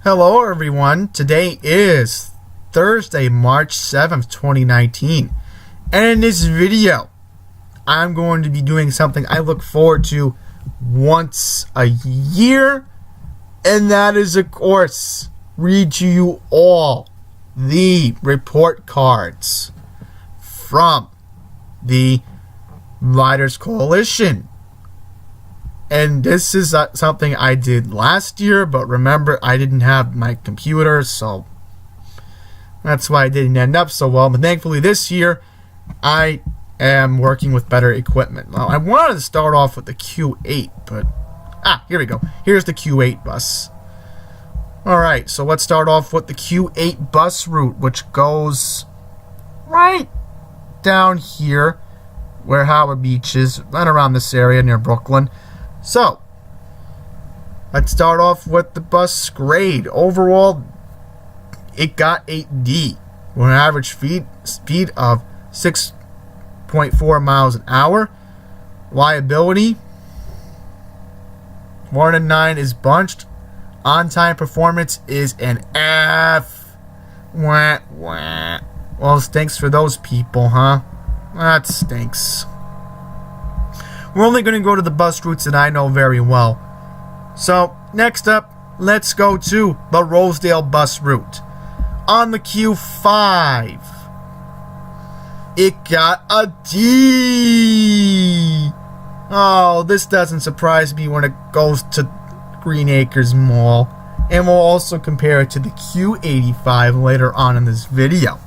Hello everyone, today is Thursday, March 7th, 2019, and in this video, I'm going to be doing something I look forward to once a year, and that is, of course, read to you all the report cards from the Writers Coalition. And this is something I did last year, but remember, I didn't have my computer, so that's why I didn't end up so well. But thankfully this year, I am working with better equipment. Now, I wanted to start off with the Q8, but here we go. Here's the Q8 bus. Alright, so let's start off with the Q8 bus route, which goes right down here where Howard Beach is, right around this area near Brooklyn. So, let's start off with the bus grade. Overall, it got 8D with an average speed of 6.4 miles an hour. Liability, 1 and 9 is bunched. On-time performance is an F. Wah, wah. Well, stinks for those people, huh? That stinks. We're only going to go to the bus routes that I know very well. So, next up, let's go to the Rosedale bus route. On the Q5, it got a D. Oh, this doesn't surprise me when it goes to Green Acres Mall. And we'll also compare it to the Q85 later on in this video.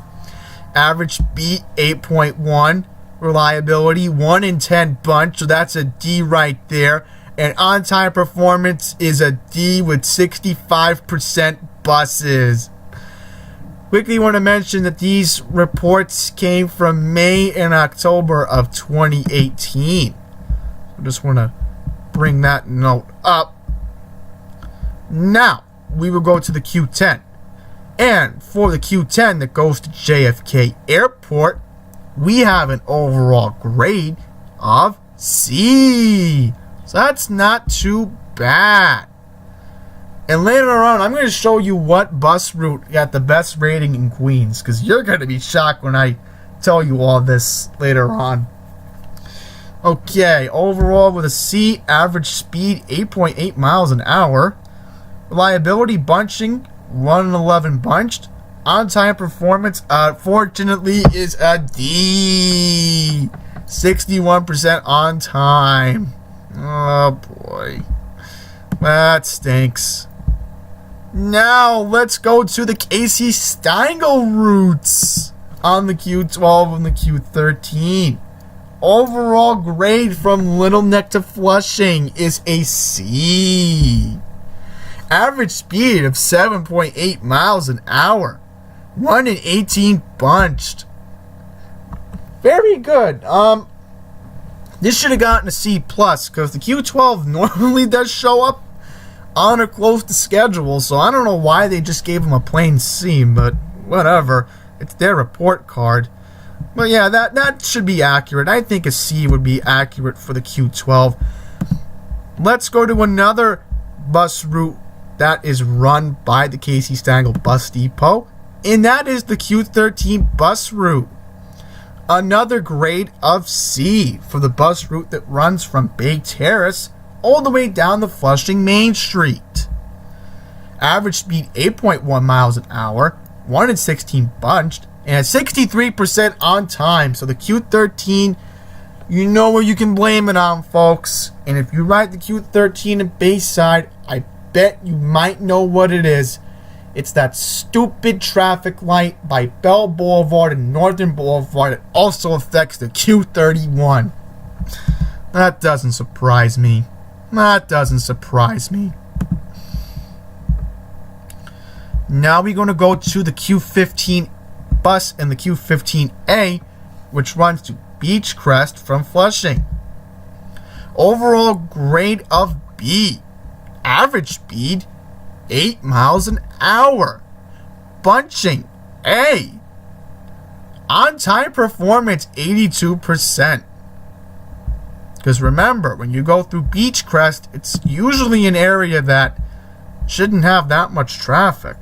Average speed, 8.1. Reliability, 1 in 10 bunch, so that's a D right there. And on-time performance is a D with 65% buses. Quickly want to mention that these reports came from May and October of 2018. I just want to bring that note up. Now, we will go to the Q10. And for the Q10 that goes to JFK Airport, we have an overall grade of C. So that's not too bad. And later on, I'm going to show you what bus route got the best rating in Queens, because you're going to be shocked when I tell you all this later on. Okay, overall with a C, average speed 8.8 miles an hour. Reliability bunching, 1 in 11 bunched. On-time performance, fortunately, is a D. 61% on time. Oh, boy. That stinks. Now, let's go to the Casey Stengel routes on the Q12 and the Q13. Overall grade from Little Neck to Flushing is a C. Average speed of 7.8 miles an hour. 1 in 18 bunched. Very good. This should have gotten a C+, because the Q12 normally does show up on or close to schedule, so I don't know why they just gave them a plain C, but whatever. It's their report card. But yeah, that should be accurate. I think a C would be accurate for the Q12. Let's go to another bus route that is run by the Casey Stengel Bus Depot. And that is the Q13 bus route. Another grade of C for the bus route that runs from Bay Terrace all the way down to Flushing Main Street. Average speed 8.1 miles an hour, 1 in 16 bunched, and 63% on time. So the Q13, you know where you can blame it on, folks. And if you ride the Q13 in Bayside, I bet you might know what it is. It's that stupid traffic light by Bell Boulevard and Northern Boulevard. It also affects the Q31. That doesn't surprise me. That doesn't surprise me. Now we're going to go to the Q15 bus and the Q15A, which runs to Beechcrest from Flushing. Overall grade of B. Average speed 8 miles an hour. Bunching, A. On-time performance, 82%. Because remember, when you go through Beechcrest, it's usually an area that Shouldn't have that much traffic.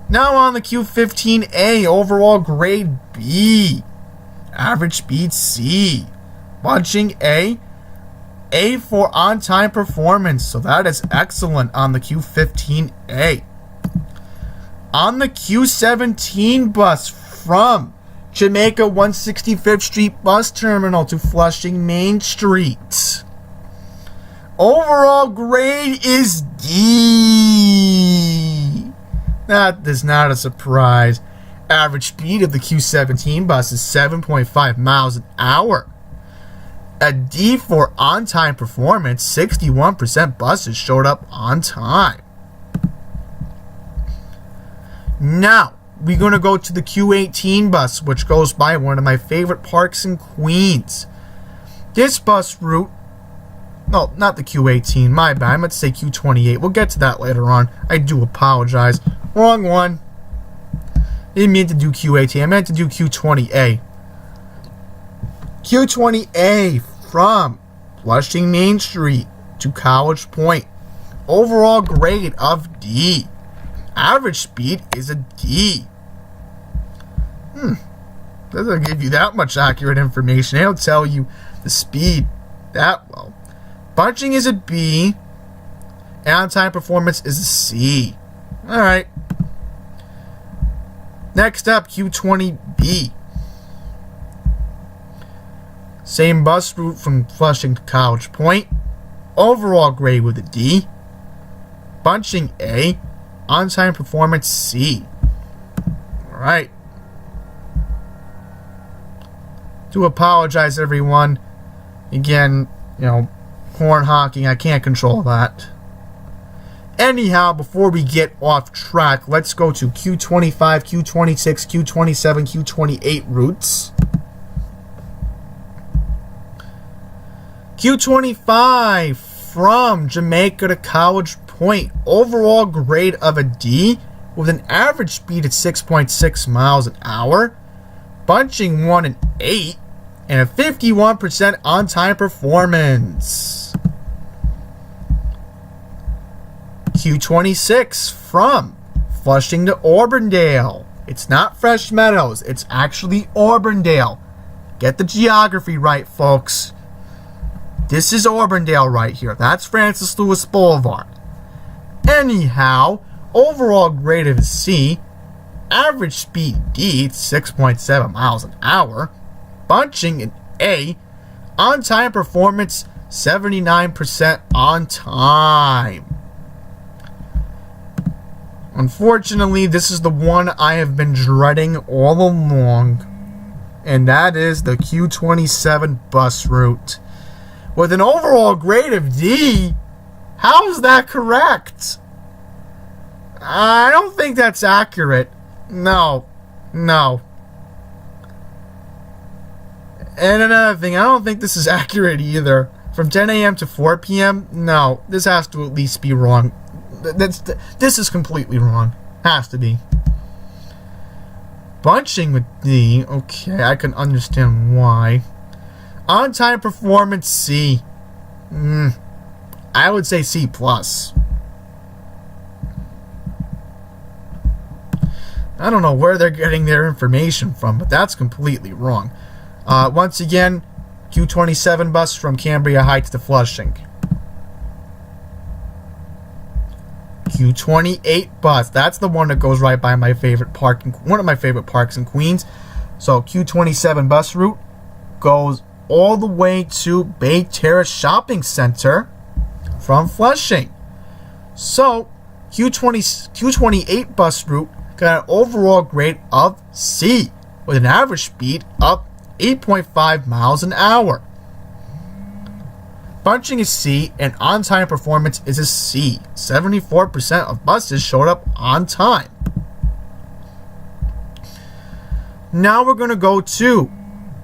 Now on the Q15A, overall grade B. Average speed C. Bunching A. A for on-time performance, so that is excellent on the Q15A. On the Q17 bus from Jamaica 165th Street Bus Terminal to Flushing Main Street. Overall grade is D. That is not a surprise. Average speed of the Q17 bus is 7.5 miles an hour. A D for on-time performance. 61% buses showed up on time. Now, we're going to go to the Q18 bus, which goes by one of my favorite parks in Queens. This bus route, no, not the Q18, my bad, I meant to say Q28. We'll get to that later on. I do apologize. Wrong one. Didn't mean to do Q18, I meant to do Q20A. Q20A from Flushing Main Street to College Point. Overall grade of D. Average speed is a D. Doesn't give you that much accurate information. They don't tell you the speed that well. Bunching is a B. And on-time performance is a C. Alright. Next up, Q20B. Same bus route from Flushing to College Point. Overall grade with a D. Bunching A. On-time performance C. Alright. Do apologize, everyone. Again, horn honking, I can't control that. Anyhow, before we get off track, let's go to Q25, Q26, Q27, Q28 routes. Q25 from Jamaica to College Point. Overall grade of a D with an average speed at 6.6 miles an hour. Bunching 1 and 8. And a 51% on-time performance. Q26 from Flushing to Auburndale. It's not Fresh Meadows. It's actually Auburndale. Get the geography right, folks. This is Auburndale right here. That's Francis Lewis Boulevard. Anyhow, overall grade of C. Average speed D, 6.7 miles an hour. Bunching an A. On-time performance, 79% on time. Unfortunately, this is the one I have been dreading all along. And that is the Q27 bus route. With an overall grade of D, how is that correct? I don't think that's accurate. No. And another thing, I don't think this is accurate either. From 10 a.m. to 4 p.m., no, this has to at least be wrong. This is completely wrong. Has to be. Bunching with D, okay, I can understand why. On-time performance C. I would say C+. I don't know where they're getting their information from, but that's completely wrong. Once again, Q27 bus from Cambria Heights to Flushing. Q28 bus, that's the one that goes right by my favorite park, one of my favorite parks in Queens. So Q27 bus route goes all the way to Bay Terrace Shopping Center from Flushing. So Q28 bus route got an overall grade of C with an average speed of 8.5 miles an hour. Bunching is C and on-time performance is a C. 74% of buses showed up on time. Now we're going to go to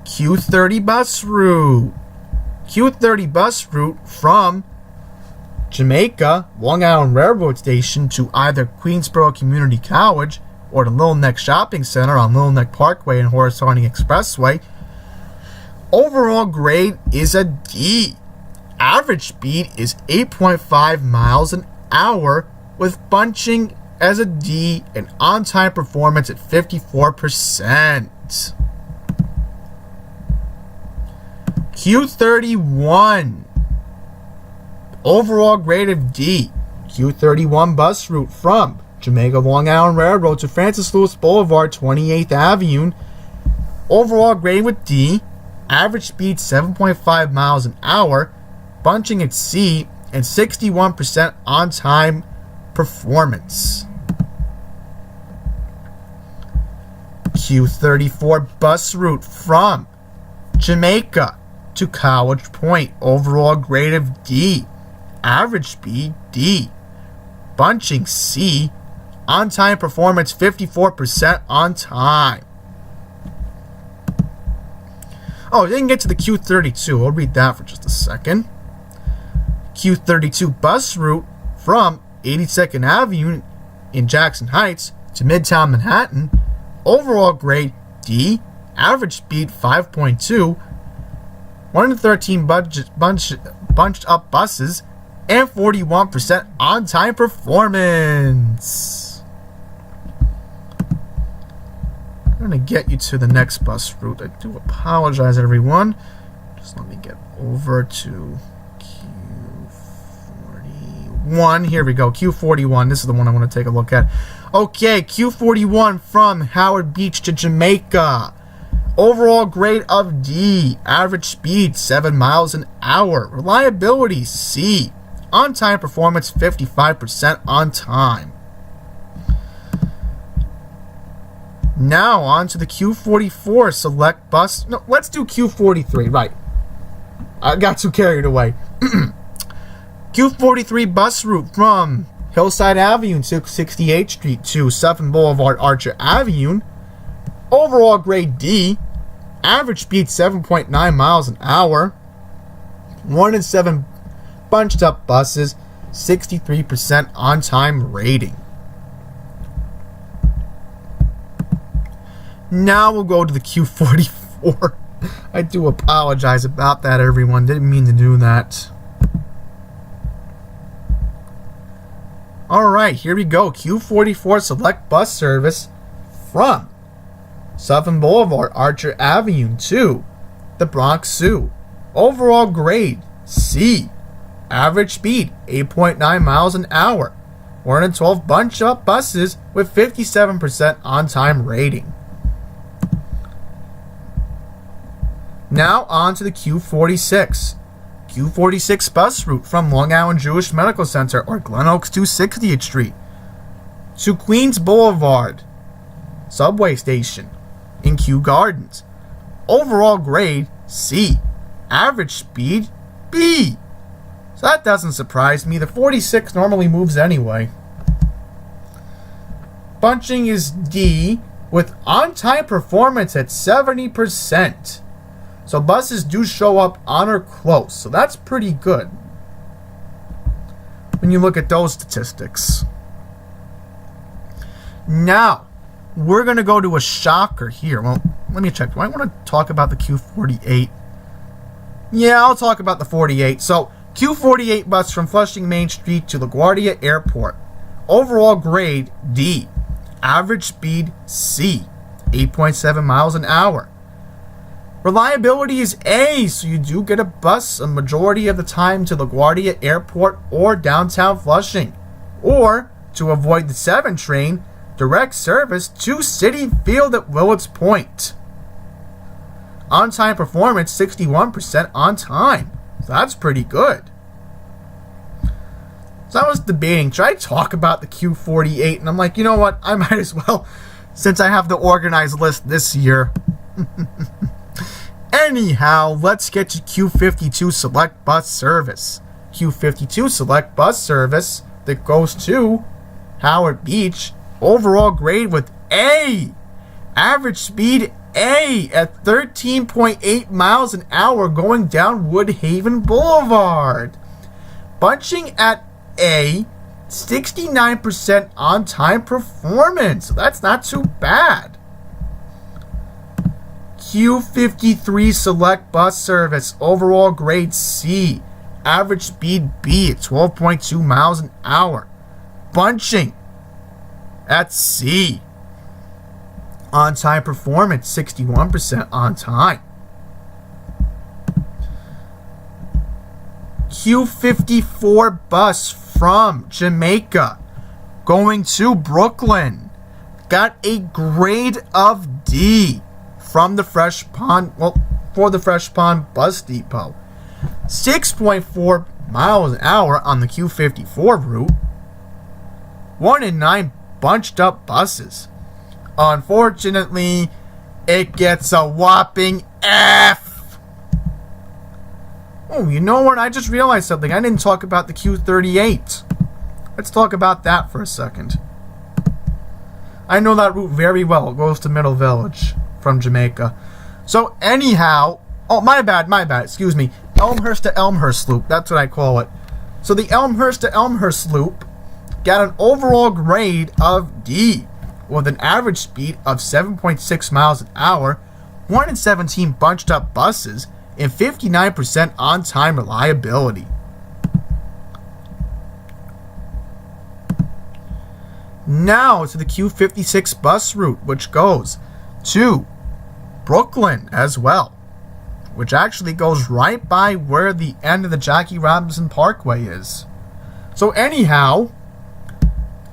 Q30 bus route. Q30 bus route from Jamaica, Long Island Railroad Station to either Queensboro Community College or the Little Neck Shopping Center on Little Neck Parkway and Horace Harding Expressway. Overall grade is a D. Average speed is 8.5 miles an hour with bunching as a D and on-time performance at 54%. Q31. Overall grade of D. Q31 bus route from Jamaica Long Island Railroad to Francis Lewis Boulevard, 28th Avenue. Overall grade with D. Average speed 7.5 miles an hour. Bunching at C and 61% on-time performance. Q34 bus route from Jamaica to College Point. Overall grade of D. Average speed D. Bunching C. On-time performance 54% on time. Oh, didn't get to the Q32. I'll read that for just a second. Q32 bus route from 82nd Avenue in Jackson Heights to Midtown Manhattan. Overall grade D. Average speed 5.2. 113 bunched up buses and 41% on-time performance. I'm going to get you to the next bus route. I do apologize, everyone. Just let me get over to Q41. Here we go, Q41. This is the one I want to take a look at. Okay, Q41 from Howard Beach to Jamaica. Overall grade of D. Average speed 7 miles an hour. Reliability C. On-time performance 55% on time. Now on to the Q44 select bus. No, let's do Q43. Right. I got too carried away. Q43 bus route from Hillside Avenue to 68th Street to Sutphin Boulevard Archer Avenue. Overall grade D. Average speed 7.9 miles an hour. 1 in 7 bunched up buses. 63% on-time rating. Now we'll go to the Q44. I do apologize about that, everyone. Didn't mean to do that. Alright, here we go. Q44 select bus service from Sutphin Boulevard, Archer Avenue to the Bronx Zoo. Overall grade C. Average speed 8.9 miles an hour. 112 bunch up buses with 57% on-time rating. Now on to the Q46. Q46 bus route from Long Island Jewish Medical Center or Glen Oaks to 60th Street to Queens Boulevard subway station in Kew Gardens. Overall grade C. Average speed B. So that doesn't surprise me. The 46 normally moves anyway. Bunching is D with on-time performance at 70%. So buses do show up on or close. So that's pretty good when you look at those statistics. Now, we're going to go to a shocker here. Well, let me check. Do I want to talk about the Q48? Yeah, I'll talk about the 48. So, Q48 bus from Flushing Main Street to LaGuardia Airport. Overall grade D. Average speed C. 8.7 miles an hour. Reliability is A, so you do get a bus a majority of the time to LaGuardia Airport or downtown Flushing. Or, to avoid the 7 train, direct service to Citi Field at Willets Point. On-time performance, 61% on time. So that's pretty good. So I was debating, should I talk about the Q48? And I'm like, you know what? I might as well, since I have the organized list this year. Anyhow, let's get to Q52 select bus service. Q52 select bus service that goes to Howard Beach. Overall grade with A. Average speed A at 13.8 miles an hour going down Woodhaven Boulevard. Bunching at A. 69% on-time performance. So that's not too bad. Q53 select bus service. Overall grade C. Average speed B at 12.2 miles an hour. Bunching at C. On-time performance, 61% on time. Q54 bus from Jamaica going to Brooklyn got a grade of D from the Fresh Pond, for the Fresh Pond Bus Depot. 6.4 miles an hour on the Q54 route. 1 in 9 bunched up buses. Unfortunately, it gets a whopping F. Oh, you know what? I just realized something. I didn't talk about the Q38. Let's talk about that for a second. I know that route very well. It goes to Middle Village from Jamaica. So anyhow, oh, my bad, excuse me. Elmhurst to Elmhurst loop, that's what I call it. So the Elmhurst to Elmhurst loop got an overall grade of D with an average speed of 7.6 miles an hour, 1 in 17 bunched up buses, and 59% on-time reliability. Now to the Q56 bus route, which goes to Brooklyn as well, which actually goes right by where the end of the Jackie Robinson Parkway is. So anyhow,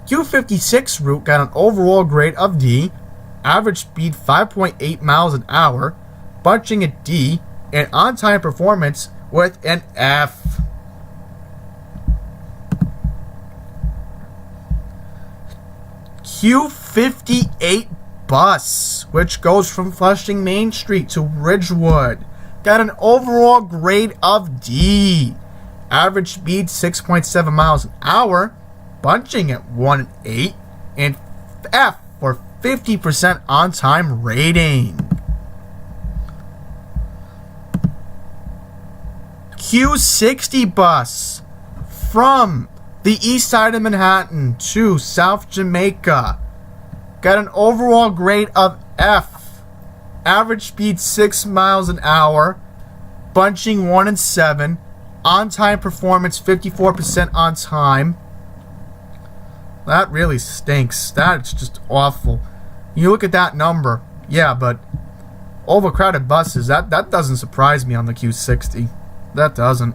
Q56 route got an overall grade of D, average speed 5.8 miles an hour, bunching at D, and on-time performance with an F. Q58 bus, which goes from Flushing Main Street to Ridgewood, got an overall grade of D. Average speed 6.7 miles an hour, bunching at 1 in 8, and F for 50% on-time rating. Q60 bus from the east side of Manhattan to South Jamaica got an overall grade of F. Average speed 6 miles an hour, bunching 1 in 7, on-time performance 54% on time. That really stinks. That's just awful. You look at that number, yeah, but overcrowded buses, that doesn't surprise me on the Q60. That doesn't.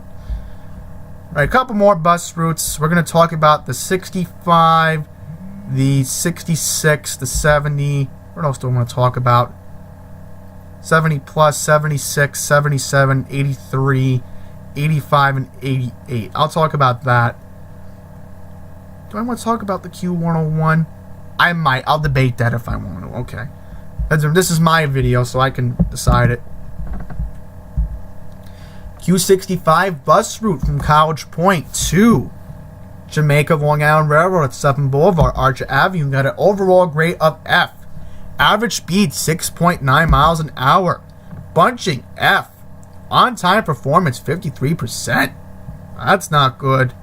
Alright, a couple more bus routes. We're going to talk about the 65, the 66, the 70. What else do I want to talk about? 70 plus, 76, 77, 83, 85, and 88. I'll talk about that. Do I want to talk about the Q101? I might. I'll debate that if I want to. Okay. This is my video, so I can decide it. Q65 bus route from College Point to Jamaica Long Island Railroad at 7 Boulevard, Archer Avenue got an overall grade of F. Average speed 6.9 miles an hour. Bunching F. On-time performance 53%. That's not good.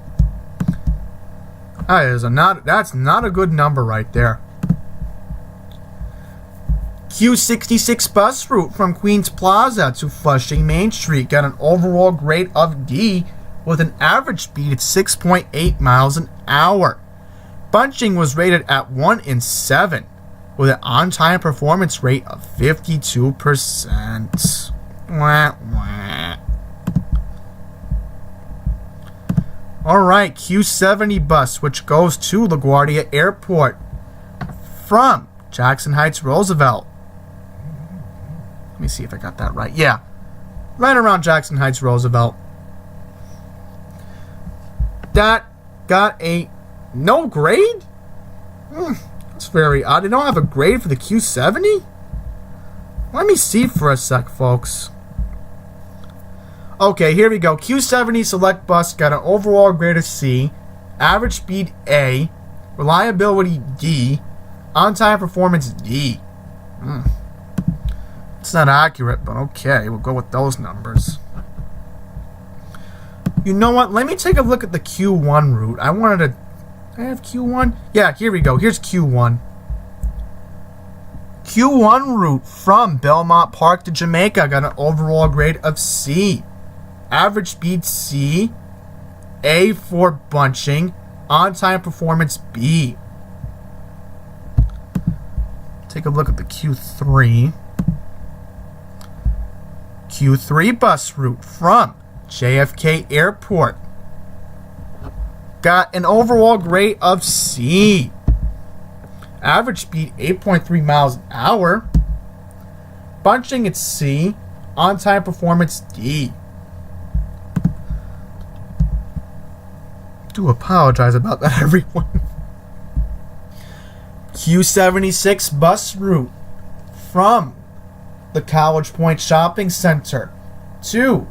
That's not a good number right there. Q66 bus route from Queens Plaza to Flushing Main Street got an overall grade of D with an average speed of 6.8 miles an hour. Bunching was rated at 1 in 7 with an on-time performance rate of 52%. Wah, wah. Alright, Q70 bus, which goes to LaGuardia Airport from Jackson Heights Roosevelt. Let me see if I got that right. Yeah, right around Jackson Heights Roosevelt. That got a no grade? That's very odd. They don't have a grade for the Q70? Let me see for a sec, folks. Okay, here we go. Q70 Select Bus got an overall grade of C, average speed A, reliability D, on-time performance D. It's not accurate, but okay, we'll go with those numbers. You know what? Let me take a look at the Q1 route. I have Q1? Yeah, here we go. Here's Q1. Q1 route from Belmont Park to Jamaica got an overall grade of C. Average speed C, A for bunching. On-time performance, B. Take a look at the Q3. Q3 bus route from JFK Airport. Got an overall grade of C. Average speed 8.3 miles an hour. Bunching at C. On-time performance D. Do apologize about that, everyone. Q76 bus route from the College Point Shopping Center to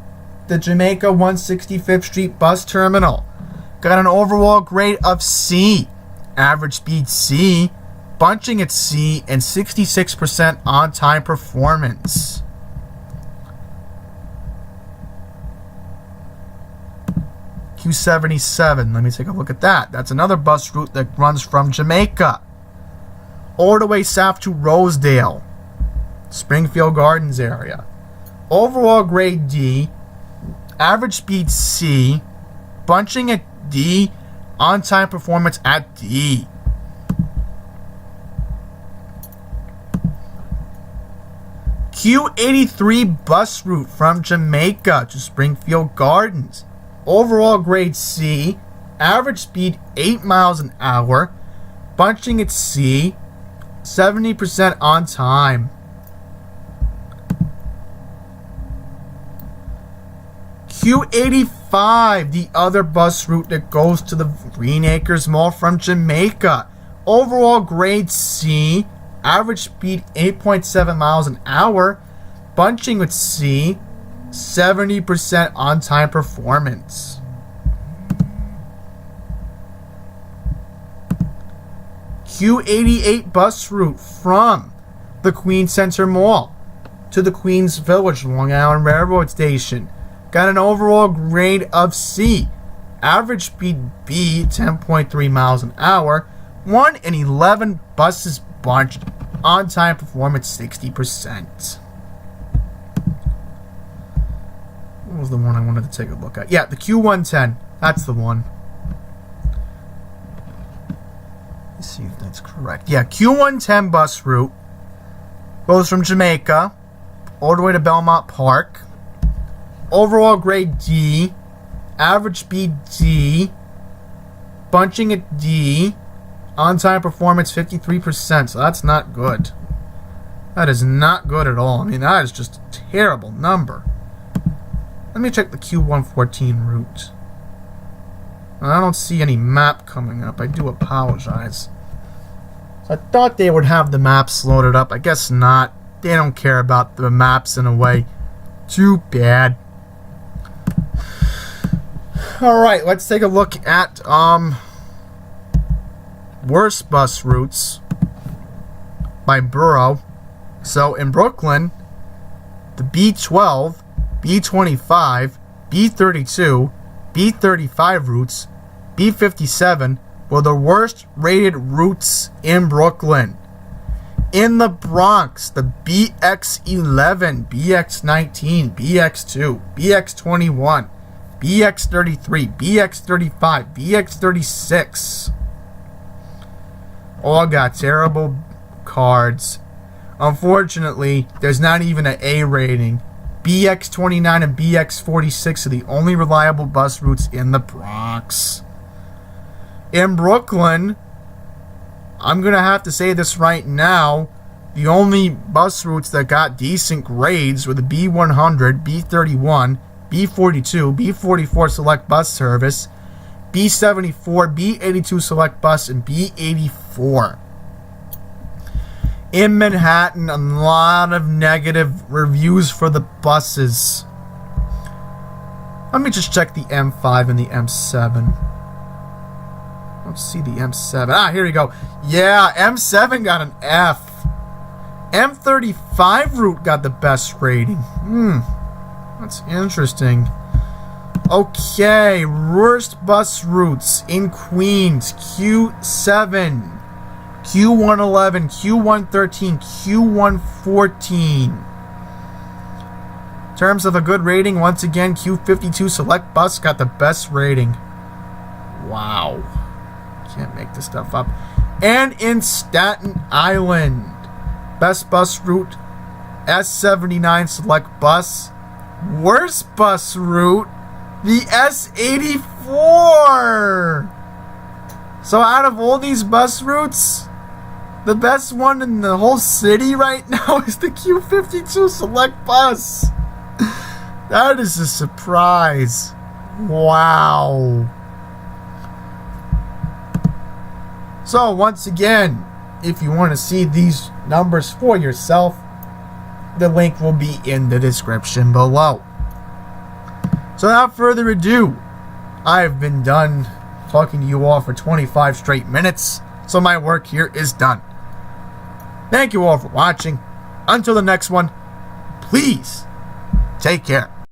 the Jamaica 165th Street bus terminal. Got an overall grade of C. Average speed C. Bunching at C. And 66% on-time performance. Q77. Let me take a look at that. That's another bus route that runs from Jamaica all the way south to Rosedale, Springfield Gardens area. Overall grade D. Average speed C. Bunching at D. On-time performance at D. Q83 bus route from Jamaica to Springfield Gardens. Overall grade C. Average speed 8 miles an hour. Bunching at C. 70% on time. Q85, the other bus route that goes to the Green Acres Mall from Jamaica. Overall grade C. Average speed 8.7 miles an hour. Bunching with C. 70% on-time performance. Q88 bus route from the Queens Center Mall to the Queens Village Long Island Railroad Station. Got an overall grade of C. Average speed B, 10.3 miles an hour. 1 in 11 buses bunched. On-time performance, 60%. What was the one I wanted to take a look at? Yeah, the Q110. That's the one. Let's see if that's correct. Yeah, Q110 bus route goes from Jamaica all the way to Belmont Park. Overall grade D. Average speed D. Bunching at D. On-time performance 53%. So that's not good. That is not good at all. I mean, that is just a terrible number. Let me check the Q114 route. I don't see any map coming up. I do apologize. I thought they would have the maps loaded up. I guess not. They don't care about the maps in a way. Too bad. Alright, let's take a look at worst bus routes by borough. So in Brooklyn, the B12, B25, B32, B35 routes, B57 were the worst rated routes in Brooklyn. In the Bronx, the BX11, BX19, BX2, BX21, BX33, BX35, BX36 all got terrible cards. Unfortunately, there's not even an A rating. BX29 and BX46 are the only reliable bus routes in the Bronx. In Brooklyn, I'm going to have to say this right now, the only bus routes that got decent grades were the B100, B31, B42, B44 Select Bus Service, B74, B82 Select Bus, and B84. In Manhattan, a lot of negative reviews for the buses. Let me just check the M5 and the M7. Let's see the M7. Ah, here we go. Yeah, M7 got an F. M35 route got the best rating. That's interesting. Okay, worst bus routes in Queens. Q7. Q111, Q113, Q114. In terms of a good rating, once again, Q52 Select Bus got the best rating. Wow. Can't make this stuff up. And in Staten Island, best bus route, S79 Select Bus. Worst bus route, the S84. So out of all these bus routes, the best one in the whole city right now is the Q52 Select Bus. That is a surprise. Wow. So once again, if you want to see these numbers for yourself, the link will be in the description below. So without further ado, I've been done talking to you all for 25 straight minutes, so my work here is done. Thank you all for watching. Until the next one, please take care.